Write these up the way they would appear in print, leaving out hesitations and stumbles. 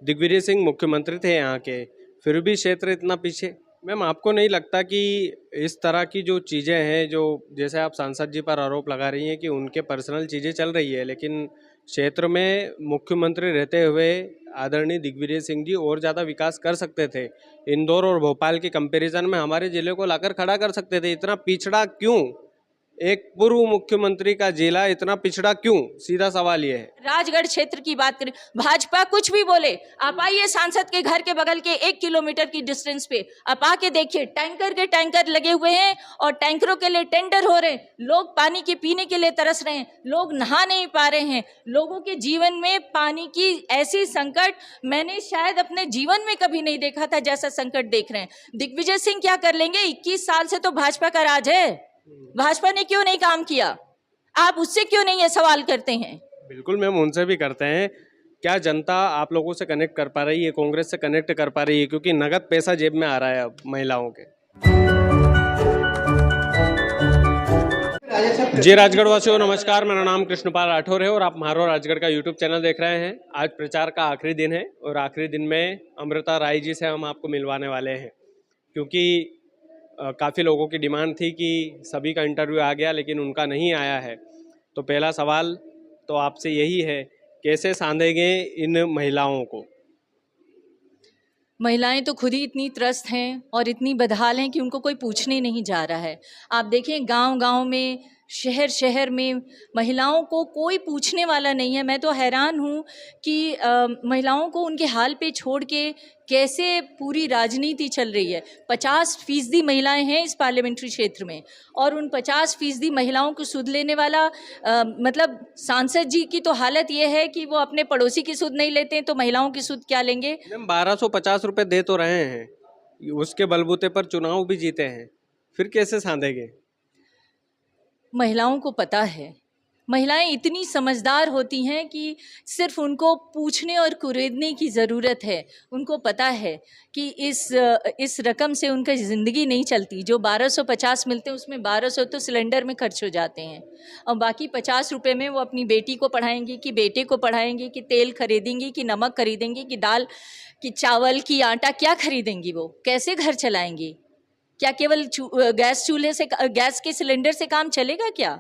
दिग्विजय सिंह मुख्यमंत्री थे यहाँ के, फिर भी क्षेत्र इतना पीछे। मैम, आपको नहीं लगता कि इस तरह की जो चीज़ें हैं, जो जैसे आप सांसद जी पर आरोप लगा रही हैं कि उनके पर्सनल चीज़ें चल रही है, लेकिन क्षेत्र में मुख्यमंत्री रहते हुए आदरणीय दिग्विजय सिंह जी और ज़्यादा विकास कर सकते थे। इंदौर और भोपाल के कंपैरिजन में हमारे ज़िले को लाकर खड़ा कर सकते थे। इतना पिछड़ा क्यों? एक पूर्व मुख्यमंत्री का जिला इतना पिछड़ा क्यों? सीधा सवाल ये है। राजगढ़ क्षेत्र की बात करें, भाजपा कुछ भी बोले, आप आइए सांसद के घर के बगल के 1 किलोमीटर की डिस्टेंस पे, आप आके देखिए, टैंकर के टैंकर लगे हुए हैं और टैंकरों के लिए टेंडर हो रहे हैं। लोग पानी के पीने के लिए तरस रहे हैं, लोग नहा नहीं पा रहे हैं। लोगों के जीवन में पानी की ऐसी संकट मैंने शायद अपने जीवन में कभी नहीं देखा था जैसा संकट देख रहे हैं। दिग्विजय सिंह क्या कर लेंगे? 21 साल से तो भाजपा का राज है, भाजपा ने क्यों नहीं काम किया? आप उससे क्यों नहीं ये सवाल करते हैं? बिल्कुल मैम, उनसे भी करते हैं। क्या जनता आप लोगों से कनेक्ट कर पा रही है, कांग्रेस से कनेक्ट कर पा रही है? क्योंकि नगद पैसा जेब में आ रहा है अब महिलाओं के। जी राजगढ़ वासियों, नमस्कार। मेरा नाम कृष्णपाल राठौर है और आप म्हारो राजगढ़ का यूट्यूब चैनल देख रहे हैं। आज प्रचार का आखिरी दिन है और आखिरी दिन में अमृता राय जी से हम आपको मिलवाने वाले हैं, क्योंकि काफ़ी लोगों की डिमांड थी कि सभी का इंटरव्यू आ गया लेकिन उनका नहीं आया है। तो पहला सवाल तो आपसे यही है, कैसे सांधेंगे इन महिलाओं को? महिलाएं तो खुद ही इतनी त्रस्त हैं और इतनी बदहाल हैं कि उनको कोई पूछने नहीं जा रहा है। आप देखें, गांव-गांव में, शहर-शहर में महिलाओं को कोई पूछने वाला नहीं है। मैं तो हैरान हूँ कि महिलाओं को उनके हाल पे छोड़ के कैसे पूरी राजनीति चल रही है। 50% महिलाएं हैं इस पार्लियामेंट्री क्षेत्र में और उन 50% महिलाओं को सुध लेने वाला मतलब सांसद जी की तो हालत ये है कि वो अपने पड़ोसी की सुध नहीं लेते हैं, तो महिलाओं की सुध क्या लेंगे? मैम, 1250 रुपये दे तो रहे हैं, उसके बलबूते पर चुनाव भी जीते हैं, फिर कैसे सांधेंगे? महिलाओं को पता है, महिलाएं इतनी समझदार होती हैं कि सिर्फ उनको पूछने और कुरेदने की ज़रूरत है। उनको पता है कि इस रकम से उनकी ज़िंदगी नहीं चलती। जो 1250 मिलते हैं उसमें 1200 तो सिलेंडर में खर्च हो जाते हैं और बाकी 50 रुपये में वो अपनी बेटी को पढ़ाएंगी, कि बेटे को पढ़ाएंगी, कि तेल खरीदेंगी, कि नमक खरीदेंगी, कि दाल, कि चावल, कि आटा, क्या खरीदेंगी? वो कैसे घर चलाएंगी? क्या केवल गैस चूल्हे से, गैस के सिलेंडर से काम चलेगा क्या?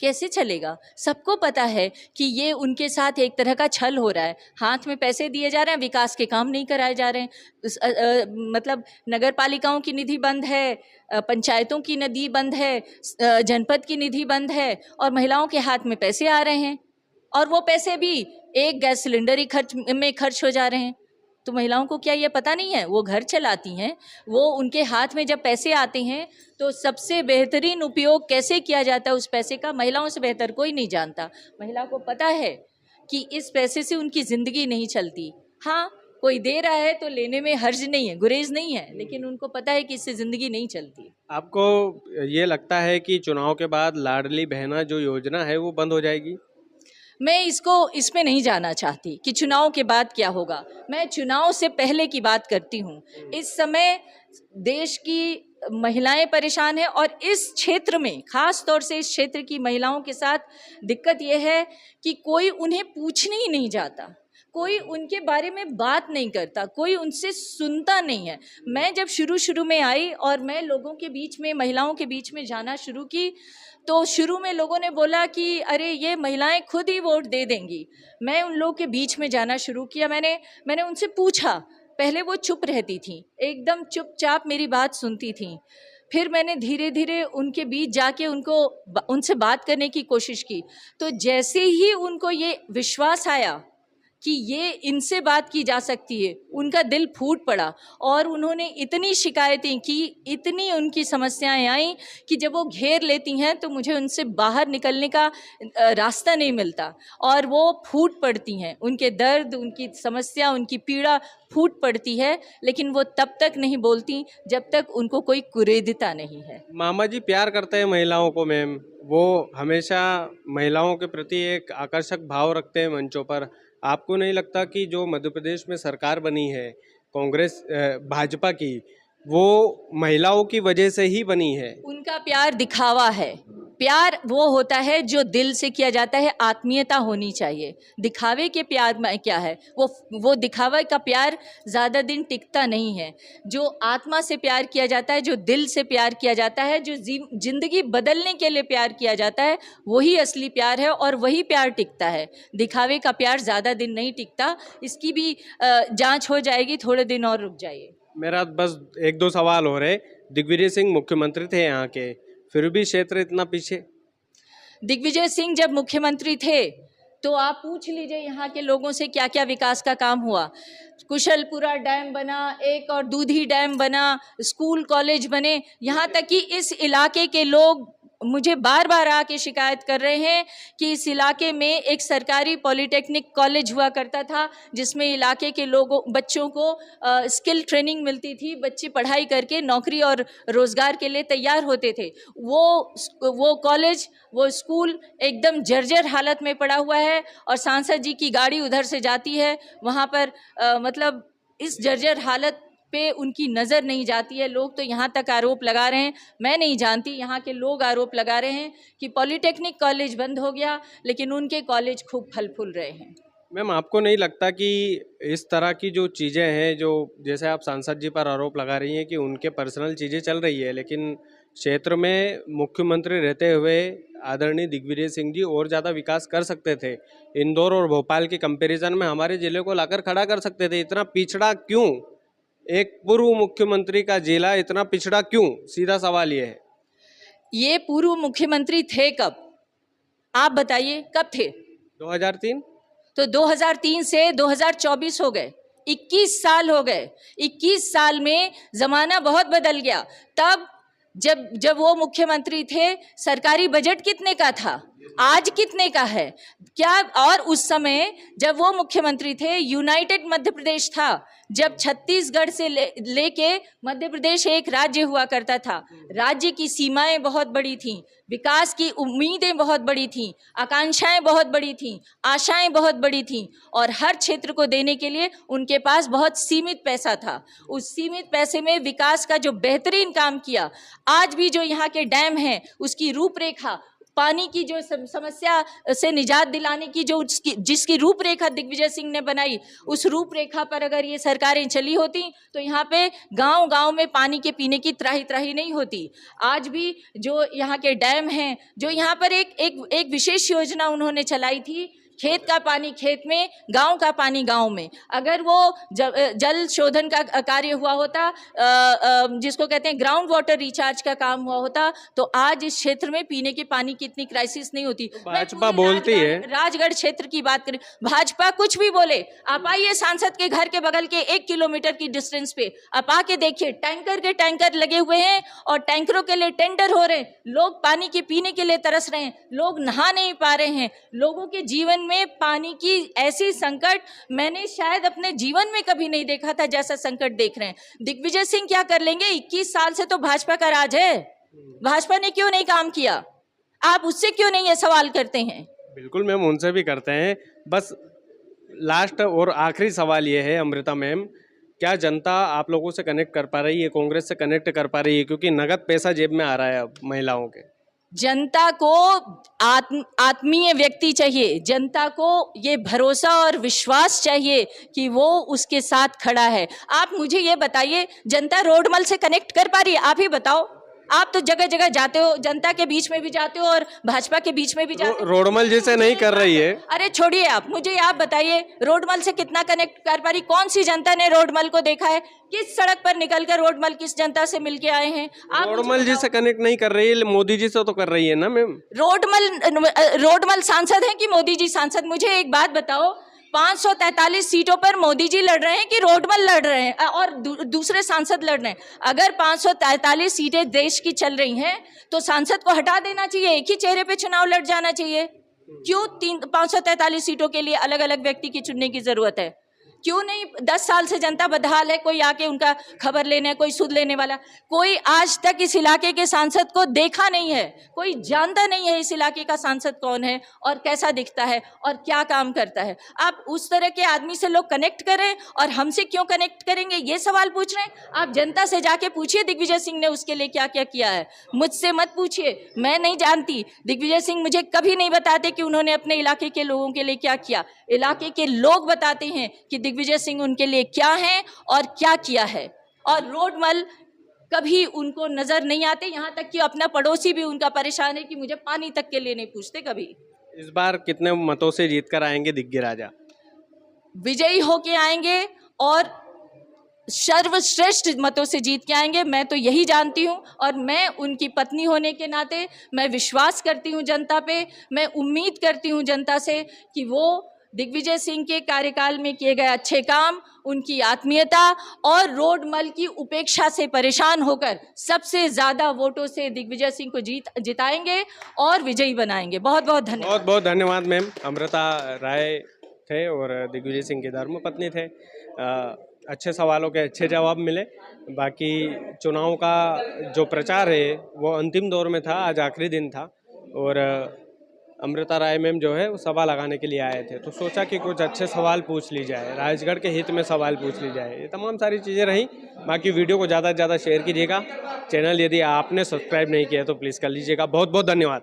कैसे चलेगा? सबको पता है कि ये उनके साथ एक तरह का छल हो रहा है। हाथ में पैसे दिए जा रहे हैं, विकास के काम नहीं कराए जा रहे हैं। मतलब नगर पालिकाओं की निधि बंद है, पंचायतों की निधि बंद है, जनपद की निधि बंद है और महिलाओं के हाथ में पैसे आ रहे हैं और वो पैसे भी एक गैस सिलेंडर ही खर्च हो जा रहे हैं। तो महिलाओं को क्या ये पता नहीं है? वो घर चलाती हैं, वो उनके हाथ में जब पैसे आते हैं तो सबसे बेहतरीन उपयोग कैसे किया जाता है उस पैसे का, महिलाओं से बेहतर कोई नहीं जानता। महिला को पता है कि इस पैसे से उनकी ज़िंदगी नहीं चलती। हाँ, कोई दे रहा है तो लेने में हर्ज नहीं है, गुरेज नहीं है, लेकिन उनको पता है कि इससे ज़िंदगी नहीं चलती। आपको ये लगता है कि चुनाव के बाद लाडली बहना जो योजना है वो बंद हो जाएगी? मैं इसमें नहीं जाना चाहती कि चुनाव के बाद क्या होगा। मैं चुनाव से पहले की बात करती हूँ। इस समय देश की महिलाएं परेशान हैं और इस क्षेत्र में, खास तौर से इस क्षेत्र की महिलाओं के साथ दिक्कत यह है कि कोई उन्हें पूछने ही नहीं जाता, कोई उनके बारे में बात नहीं करता, कोई उनसे सुनता नहीं है। मैं जब शुरू में आई और मैं लोगों के बीच में, महिलाओं के बीच में जाना शुरू की, तो शुरू में लोगों ने बोला कि अरे ये महिलाएं खुद ही वोट दे देंगी। मैं उन लोगों के बीच में जाना शुरू किया। मैंने उनसे पूछा। पहले वो चुप रहती थी, एकदम चुपचाप मेरी बात सुनती थी। फिर मैंने धीरे धीरे उनके बीच जाके उनसे बात करने की कोशिश की। तो जैसे ही उनको ये विश्वास आया कि ये इनसे बात की जा सकती है, उनका दिल फूट पड़ा और उन्होंने इतनी शिकायतें की, इतनी उनकी समस्याएं आई कि जब वो घेर लेती हैं तो मुझे उनसे बाहर निकलने का रास्ता नहीं मिलता और वो फूट पड़ती हैं। उनके दर्द, उनकी समस्या, उनकी पीड़ा फूट पड़ती है, लेकिन वो तब तक नहीं बोलती जब तक उनको कोई कुरेदता नहीं है। मामा जी प्यार करते हैं महिलाओं को मैम, वो हमेशा महिलाओं के प्रति एक आकर्षक भाव रखते हैं मंचों पर। आपको नहीं लगता कि जो मध्य प्रदेश में सरकार बनी है कांग्रेस भाजपा की, वो महिलाओं की वजह से ही बनी है? उनका प्यार दिखावा है, प्यार वो होता है जो दिल से किया जाता है, आत्मीयता होनी चाहिए। दिखावे के प्यार में क्या है, वो दिखावा का प्यार ज़्यादा दिन टिकता नहीं है। जो आत्मा से प्यार किया जाता है, जो दिल से प्यार किया जाता है, जो जिंदगी बदलने के लिए प्यार किया जाता है, वही असली प्यार है और वही प्यार टिकता है। दिखावे का प्यार ज़्यादा दिन नहीं टिकता। इसकी भी जांच हो जाएगी, थोड़े दिन और रुक जाइए। मेरा बस एक दो सवाल हो रहे। दिग्विजय सिंह मुख्यमंत्री थे यहाँ के, फिर भी क्षेत्र इतना पीछे। दिग्विजय सिंह जब मुख्यमंत्री थे तो आप पूछ लीजिए यहाँ के लोगों से क्या क्या विकास का काम हुआ। कुशलपुरा डैम बना, एक और दूधी डैम बना, स्कूल कॉलेज बने, यहाँ तक कि इस इलाके के लोग मुझे बार बार आके शिकायत कर रहे हैं कि इस इलाके में एक सरकारी पॉलिटेक्निक कॉलेज हुआ करता था जिसमें इलाके के लोगों बच्चों को स्किल ट्रेनिंग मिलती थी। बच्चे पढ़ाई करके नौकरी और रोज़गार के लिए तैयार होते थे। वो कॉलेज, वो स्कूल एकदम जर्जर हालत में पड़ा हुआ है और सांसद जी की गाड़ी उधर से जाती है, वहाँ पर मतलब इस जर्जर हालत पे उनकी नज़र नहीं जाती है। लोग तो यहाँ तक आरोप लगा रहे हैं, मैं नहीं जानती, यहाँ के लोग आरोप लगा रहे हैं कि पॉलिटेक्निक कॉलेज बंद हो गया लेकिन उनके कॉलेज खूब फल फूल रहे हैं। मैम, आपको नहीं लगता कि इस तरह की जो चीज़ें हैं, जो जैसे आप सांसद जी पर आरोप लगा रही हैं कि उनके पर्सनल चीज़ें चल रही है, लेकिन क्षेत्र में मुख्यमंत्री रहते हुए आदरणीय दिग्विजय सिंह जी और ज़्यादा विकास कर सकते थे। इंदौर और भोपाल के कंपैरिजन में हमारे ज़िले को लाकर खड़ा कर सकते थे। इतना पिछड़ा क्यों? एक पूर्व मुख्यमंत्री का जिला इतना पिछड़ा क्यों? सीधा सवाल ये है। ये पूर्व मुख्यमंत्री थे कब, आप बताइए कब थे? 2003। तो 2003 से 2024 हो गए, 21 साल हो गए। 21 साल में ज़माना बहुत बदल गया। तब जब वो मुख्यमंत्री थे, सरकारी बजट कितने का था, आज कितने का है क्या? और उस समय जब वो मुख्यमंत्री थे, यूनाइटेड मध्य प्रदेश था। जब छत्तीसगढ़ से लेके मध्य प्रदेश एक राज्य हुआ करता था, राज्य की सीमाएं बहुत बड़ी थीं, विकास की उम्मीदें बहुत बड़ी थीं, आकांक्षाएं बहुत बड़ी थीं, आशाएं बहुत बड़ी थीं और हर क्षेत्र को देने के लिए उनके पास बहुत सीमित पैसा था। उस सीमित पैसे में विकास का जो बेहतरीन काम किया, आज भी जो यहाँ के डैम हैं उसकी रूपरेखा, पानी की जो समस्या से निजात दिलाने की जो जिसकी रूपरेखा दिग्विजय सिंह ने बनाई, उस रूपरेखा पर अगर ये सरकारें चली होती तो यहाँ पे गांव-गांव में पानी के पीने की त्राही त्राही नहीं होती। आज भी जो यहाँ के डैम हैं, जो यहाँ पर एक विशेष योजना उन्होंने चलाई थी, खेत का पानी खेत में, गांव का पानी गांव में। अगर वो जल शोधन का कार्य हुआ होता, जिसको कहते हैं ग्राउंड वाटर रिचार्ज का काम हुआ होता, तो आज इस क्षेत्र में पीने के पानी की इतनी क्राइसिस नहीं होती। भाजपा बोलती है, राजगढ़ क्षेत्र की बात करें, भाजपा कुछ भी बोले, आप आइए सांसद के घर के बगल के 1 किलोमीटर की डिस्टेंस पे आप आके देखिए, टैंकर के टैंकर लगे हुए हैं और टैंकरों के लिए टेंडर हो रहे हैं। लोग पानी के पीने के लिए तरस रहे हैं, लोग नहा नहीं पा रहे हैं। लोगों के जीवन में पानी की ऐसी संकट मैंने शायद अपने जीवन में कभी नहीं देखा था जैसा संकट देख रहे हैं। दिग्विजय सिंह क्या कर लेंगे? 21 साल से तो भाजपा का राज है, भाजपा ने क्यों नहीं काम किया? आप उससे क्यों नहीं ये सवाल करते हैं? बिल्कुल मैम, उनसे भी करते हैं। बस लास्ट और आखिरी सवाल ये है अमृता मैम, क्या जनता आप लोगों से कनेक्ट कर पा रही है, कांग्रेस से कनेक्ट कर पा रही है? क्योंकि नगद पैसा जेब में आ रहा है अब महिलाओं के। जनता को आत्मीय व्यक्ति चाहिए, जनता को ये भरोसा और विश्वास चाहिए कि वो उसके साथ खड़ा है। आप मुझे ये बताइए, जनता रोडमल से कनेक्ट कर पा रही है? आप ही बताओ। आप तो जगह जगह जाते हो, जनता के बीच में भी जाते हो और भाजपा के बीच में भी जाते हो। रोडमल जैसे नहीं कर रही है। अरे छोड़िए, आप मुझे आप बताइए, रोडमल से कितना कनेक्ट कर पा रही? कौन सी जनता ने रोडमल को देखा है? किस सड़क पर निकलकर रोडमल किस जनता से मिलके आए हैं? आप रोडमल जी से कनेक्ट नहीं कर रही है, मोदी जी से तो कर रही है ना मैम। रोडमल सांसद हैं कि मोदी जी सांसद? मुझे एक बात बताओ, 543 सीटों पर मोदी जी लड़ रहे हैं कि रोडमल लड़ रहे हैं और दूसरे सांसद लड़ रहे हैं? अगर 543 सीटें देश की चल रही हैं तो सांसद को हटा देना चाहिए, एक ही चेहरे पे चुनाव लड़ जाना चाहिए। क्यों 543 सीटों के लिए अलग अलग व्यक्ति की चुनने की जरूरत है? क्यों नहीं? 10 साल से जनता बदहाल है, कोई आके उनका खबर लेने, कोई सुध लेने वाला, कोई आज तक इस इलाके के सांसद को देखा नहीं है, कोई जानता नहीं है इस इलाके का सांसद कौन है और कैसा दिखता है और क्या काम करता है। आप उस तरह के आदमी से लोग कनेक्ट करें और हमसे क्यों कनेक्ट करेंगे, ये सवाल पूछ रहे हैं। आप जनता से जाके पूछिए दिग्विजय सिंह ने उसके लिए क्या क्या किया है, मुझसे मत पूछिए, मैं नहीं जानती। दिग्विजय सिंह मुझे कभी नहीं बताते कि उन्होंने अपने इलाके के लोगों के लिए क्या किया। इलाके के लोग बताते हैं कि दिग्विजय सिंह उनके लिए क्या है और क्या किया है। और रोडमल कभी उनको नजर नहीं आते, यहाँ तक कि अपना पड़ोसी भी उनका परेशान है कि मुझे पानी तक के लिए नहीं पूछते कभी। इस बार कितने मतों से जीत कर आएंगे दिग्गी राजा? विजयी होके आएंगे और सर्वश्रेष्ठ मतों से जीत के आएंगे, मैं तो यही जानती हूँ। और मैं उनकी पत्नी होने के नाते मैं विश्वास करती हूँ जनता पे, मैं उम्मीद करती हूँ जनता से कि वो दिग्विजय सिंह के कार्यकाल में किए गए अच्छे काम, उनकी आत्मीयता और रोडमल की उपेक्षा से परेशान होकर सबसे ज़्यादा वोटों से दिग्विजय सिंह को जिताएंगे और विजयी बनाएंगे। बहुत बहुत धन्यवाद। बहुत बहुत धन्यवाद मैम। अमृता राय थे और दिग्विजय सिंह की धर्मपत्नी थे। अच्छे सवालों के अच्छे जवाब मिले। बाकी चुनाव का जो प्रचार है वो अंतिम दौर में था, आज आखिरी दिन था और अमृता राय मैम जो है वो सवाल लगाने के लिए आए थे, तो सोचा कि कुछ अच्छे सवाल पूछ ली जाए, राजगढ़ के हित में सवाल पूछ ली जाए। ये तमाम सारी चीज़ें रहीं। बाकी वीडियो को ज़्यादा से ज़्यादा शेयर कीजिएगा। चैनल यदि आपने सब्सक्राइब नहीं किया तो प्लीज़ कर लीजिएगा। बहुत बहुत धन्यवाद।